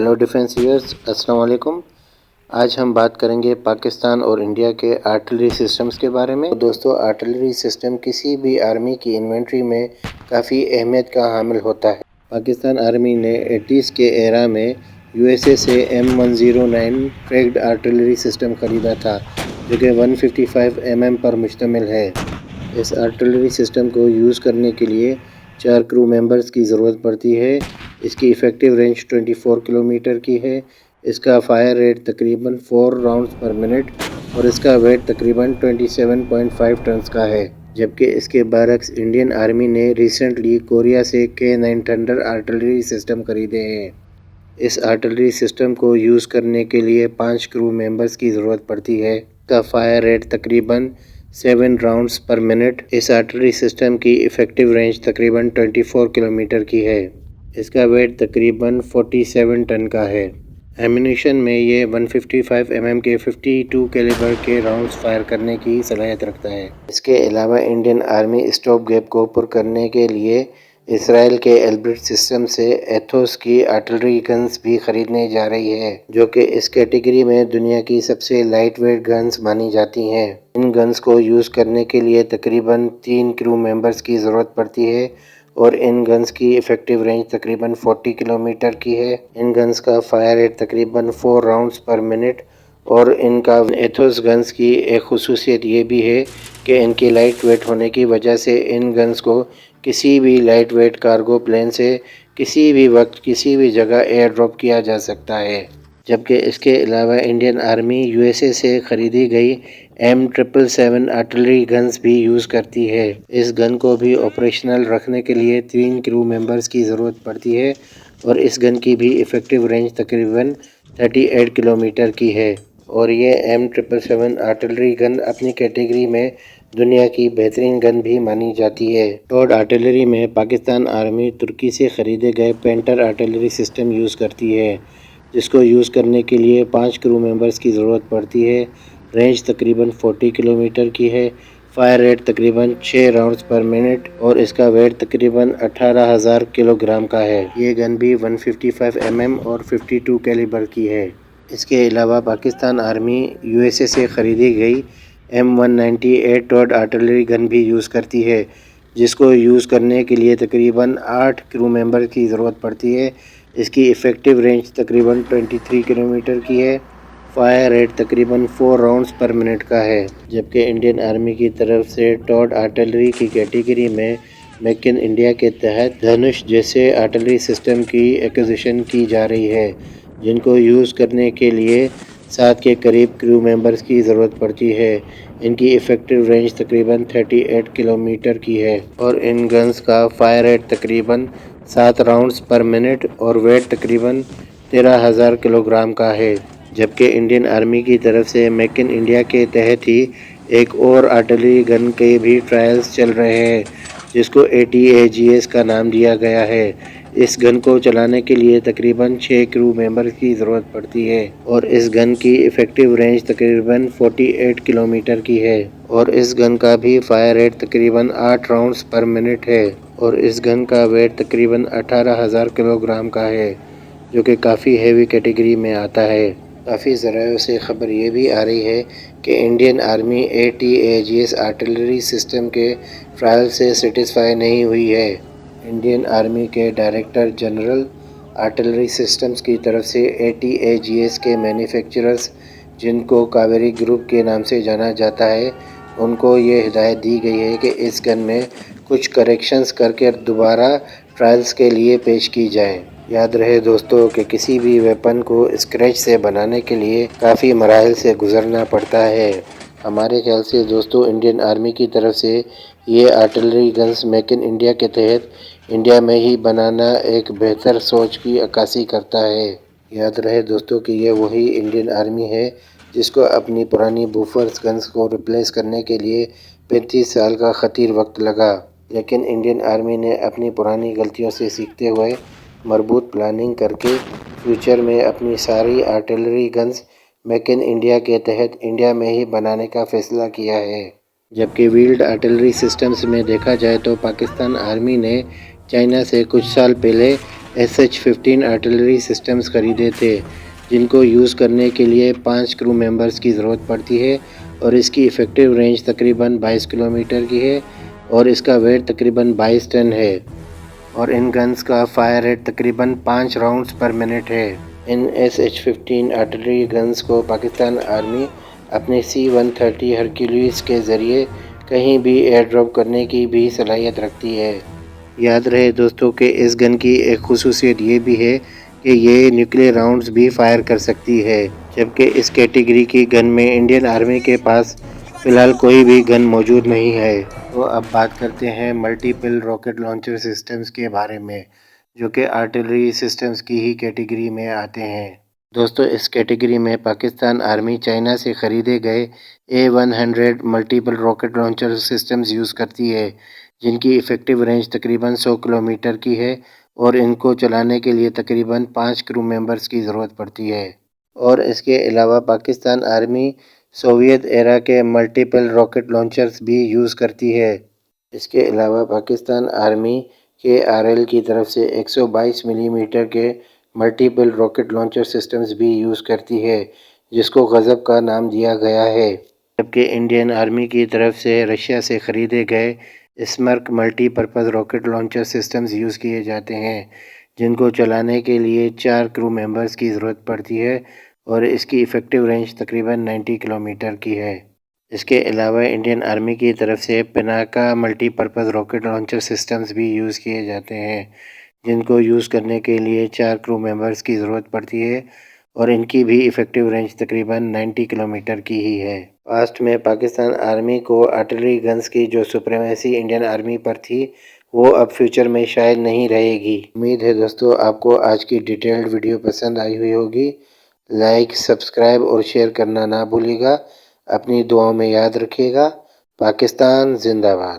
Hello defence viewers, अस्सलाम वालेकुम। आज हम बात करेंगे पाकिस्तान और इंडिया के आर्टिलरी सिस्टम्स के बारे में। दोस्तों, आर्टिलरी सिस्टम किसी भी आर्मी की इन्वेंट्री में काफ़ी अहमियत का हामिल होता है। पाकिस्तान आर्मी ने 80s के एरा में USA से M109 ट्रैक्ड आर्टिलरी सिस्टम ख़रीदा था, जो कि 155 mm पर मुश्तमिल है। इस आर्टिलरी सिस्टम को यूज़ करने के लिए 4 क्रू मेंबर्स की ज़रूरत पड़ती है। इसकी इफ़ेक्टिव रेंज 24 किलोमीटर की है। इसका फायर रेट तकरीबन 4 राउंड्स पर मिनट और इसका वेट तकरीबन 27.5 टन्स का है। जबकि इसके बरक्स इंडियन आर्मी ने रिसेंटली कोरिया से K9 थंडर आर्टिलरी सिस्टम खरीदे हैं। इस आर्टिलरी सिस्टम को यूज़ करने के लिए 5 क्रू मेंबर्स की ज़रूरत पड़ती है। इसका फायर रेट तकरीबन 7 राउंड्स पर मिनट। इस आर्टिलरी सिस्टम की इफ़ेक्टिव रेंज तकरीबन 24 किलोमीटर की है। इसका वेट तकरीबन 47 टन का है। एम्यूनेशन में ये 155 mm के 52 कैलिबर के राउंड्स फायर करने की सलाहियत रखता है। इसके अलावा इंडियन आर्मी स्टॉप गैप को पुर करने के लिए इसराइल के एल्ब्रिट सिस्टम से एथोस की आर्टिलरी गन्स भी खरीदने जा रही है, जो कि इस कैटेगरी में दुनिया की सबसे लाइट वेट गन्स मानी जाती हैं। इन गन्स को यूज़ करने के लिए तकरीबन 3 क्रू मेंबर्स की ज़रूरत पड़ती है और इन गन्स की इफ़ेक्टिव रेंज तकरीबन 40 किलोमीटर की है। इन गन्स का फायर रेट तकरीबन 4 राउंड्स पर मिनट और इनका एथोस गन्स की एक खुसूसियत ये भी है कि इनकी लाइट वेट होने की वजह से इन गन्स को किसी भी लाइट वेट कार्गो प्लेन से किसी भी वक्त किसी भी जगह एयर ड्रॉप किया जा सकता है। जबकि इसके अलावा इंडियन आर्मी USA से ख़रीदी गई M777 आर्टिलरी गन्स भी यूज़ करती है। इस गन को भी ऑपरेशनल रखने के लिए 3 क्रू मेंबर्स की ज़रूरत पड़ती है और इस गन की भी इफ़ेक्टिव रेंज तकरीबन 38 किलोमीटर की है और ये M777 आर्टिलरी गन अपनी कैटेगरी में दुनिया की बेहतरीन गन भी मानी जाती है। टॉड आर्टिलरी में पाकिस्तान आर्मी तुर्की से ख़रीदे गए पेंटर आर्टिलरी सिस्टम यूज़ करती है, जिसको यूज़ करने के लिए 5 क्रू मेंबर्स की ज़रूरत पड़ती है। रेंज तकरीबन 40 किलोमीटर की है। फायर रेट तकरीबन 6 राउंड्स पर मिनट और इसका वेट तकरीबन 18,000 किलोग्राम का है। ये गन भी 155 mm और 52 कैलिबर की है। इसके अलावा पाकिस्तान आर्मी USA से ख़रीदी गई M198 टॉड आर्टिलरी गन भी यूज़ करती है, जिसको यूज़ करने के लिए तकरीबन 8 क्रू मेंबर की ज़रूरत पड़ती है। इसकी इफ़ेक्टिव रेंज तकरीबन 23 किलोमीटर की है। फायर रेट तकरीबन 4 राउंड्स पर मिनट का है। जबकि इंडियन आर्मी की तरफ से टॉड आर्टिलरी की कैटेगरी में मेक इन इंडिया के तहत धनुष जैसे आर्टिलरी सिस्टम की एक्विजिशन की जा रही है, जिनको यूज़ करने के लिए 7 के करीब क्रू मेंबर्स की ज़रूरत पड़ती है। इनकी इफ़ेक्टिव रेंज तकरीबन 38 किलोमीटर की है और इन गन्स का फायर रेट तकरीबन 7 राउंड्स पर मिनट और वेट तकरीबन 13,000 किलोग्राम का है। जबकि इंडियन आर्मी की तरफ से मेक इन इंडिया के तहत ही एक और आर्टिलरी गन के भी ट्रायल्स चल रहे हैं, जिसको ATAGS का नाम दिया गया है। इस गन को चलाने के लिए तकरीबन 6 क्रू मेंबर की ज़रूरत पड़ती है और इस गन की इफ़ेक्टिव रेंज तकरीबन 48 किलोमीटर की है और इस गन का भी फायर रेट तकरीबन 8 राउंड्स पर मिनट है और इस गन का वेट तकरीबन 18,000 किलोग्राम का है, जो कि काफ़ी हेवी कैटेगरी में आता है। काफ़ी ज़रायों से ख़बर ये भी आ रही है कि Indian army ATAGS artillery system के ट्रायल से सेटिस्फाई नहीं हुई है। इंडियन आर्मी के डायरेक्टर जनरल आर्टिलरी सिस्टम्स की तरफ से ATAGS के मैन्युफैक्चरर्स, जिनको कावेरी ग्रुप के नाम से जाना जाता है, उनको ये हिदायत दी गई है कि इस गन में कुछ करेक्शंस करके दोबारा ट्रायल्स के लिए पेश की जाए। याद रहे दोस्तों कि किसी भी वेपन को स्क्रैच से बनाने के लिए काफ़ी मराहिल से गुजरना पड़ता है। हमारे ख्याल से दोस्तों, इंडियन आर्मी की तरफ से ये artillery guns make in India के तहत इंडिया में ही बनाना एक बेहतर सोच की अक्कासी करता है। याद रहे दोस्तों कि ये वही इंडियन आर्मी है जिसको अपनी पुरानी बूफर्स गन्स को रिप्लेस करने के लिए 35 साल का खतीर वक्त लगा, लेकिन इंडियन आर्मी ने अपनी पुरानी गलतियों से सीखते हुए मजबूत प्लानिंग करके फ्यूचर में अपनी सारी artillery guns make in India के तहत इंडिया में ही बनाने का फैसला किया है। जबकि व्हील्ड आर्टिलरी सिस्टम्स में देखा जाए तो पाकिस्तान आर्मी ने चाइना से कुछ साल पहले SH-15 آرٹلری سسٹمز خریدے تھے، جن کو یوز کرنے کے لیے 5 کرو ممبرز کی ضرورت پڑتی ہے اور اس کی ایفیکٹو رینج تقریباً 22 کلومیٹر کی ہے اور اس کا ویٹ تقریباً 22 ٹن ہے اور ان گنز کا فائر ریٹ تقریباً 5 راؤنڈز پر منٹ ہے۔ ان SH-15 آرٹلری گنز کو پاکستان آرمی اپنے C-130 ہرکیولس کے ذریعے کہیں بھی ایئر ڈراپ کرنے کی بھی صلاحیت رکھتی ہے۔ یاد رہے دوستو کہ اس گن کی ایک خصوصیت یہ بھی ہے کہ یہ نیوکلیر راؤنڈز بھی فائر کر سکتی ہے، جبکہ اس کیٹیگری کی گن میں انڈین آرمی کے پاس فی الحال کوئی بھی گن موجود نہیں ہے۔ تو اب بات کرتے ہیں ملٹیپل راکٹ لانچر سسٹمز کے بارے میں، جو کہ آرٹلری سسٹمز کی ہی کیٹیگری میں آتے ہیں۔ دوستو اس کیٹیگری میں پاکستان آرمی چائنا سے خریدے گئے A-100 multiple rocket launcher systems use کرتی ہے، جن کی ایفیکٹو رینج تقریباً 100 کلومیٹر کی ہے اور ان کو چلانے کے لیے تقریباً 5 کرو ممبرز کی ضرورت پڑتی ہے۔ اور اس کے علاوہ پاکستان آرمی سوویت ایرا کے ملٹیپل راکٹ لانچرز بھی یوز کرتی ہے۔ اس کے علاوہ پاکستان آرمی KRL کی طرف سے 122 ملی میٹر کے ملٹیپل راکٹ لانچر سسٹمز بھی یوز کرتی ہے، جس کو غضب کا نام دیا گیا ہے، جبکہ انڈین آرمی کی طرف سے رشیا سے خریدے گئے Smerch multi purpose rocket launcher systems use کیے جاتے ہیں، جن کو چلانے کے لیے 4 کرو ممبرز کی ضرورت پڑتی ہے اور اس کی ایفیکٹو رینج تقریباً 90 کلومیٹر کی ہے۔ اس کے علاوہ انڈین آرمی کی طرف سے Pinaka multi purpose rocket launcher systems بھی یوز کیے جاتے ہیں، جن کو یوز کرنے کے لیے 4 کرو ممبرز کی ضرورت پڑتی ہے اور ان کی بھی ایفیکٹو رینج تقریباً 90 کلومیٹر کی ہی ہے۔ پاسٹ میں پاکستان آرمی کو آرٹلری گنز کی جو سپریمیسی انڈین آرمی پر تھی، وہ اب فیوچر میں شاید نہیں رہے گی۔ امید ہے دوستو آپ کو آج کی ڈیٹیلڈ ویڈیو پسند آئی ہوئی ہوگی۔ لائک، سبسکرائب اور شیئر کرنا نہ بھولیے گا۔ اپنی دعاؤں میں یاد رکھیے گا۔ پاکستان زندہ باد۔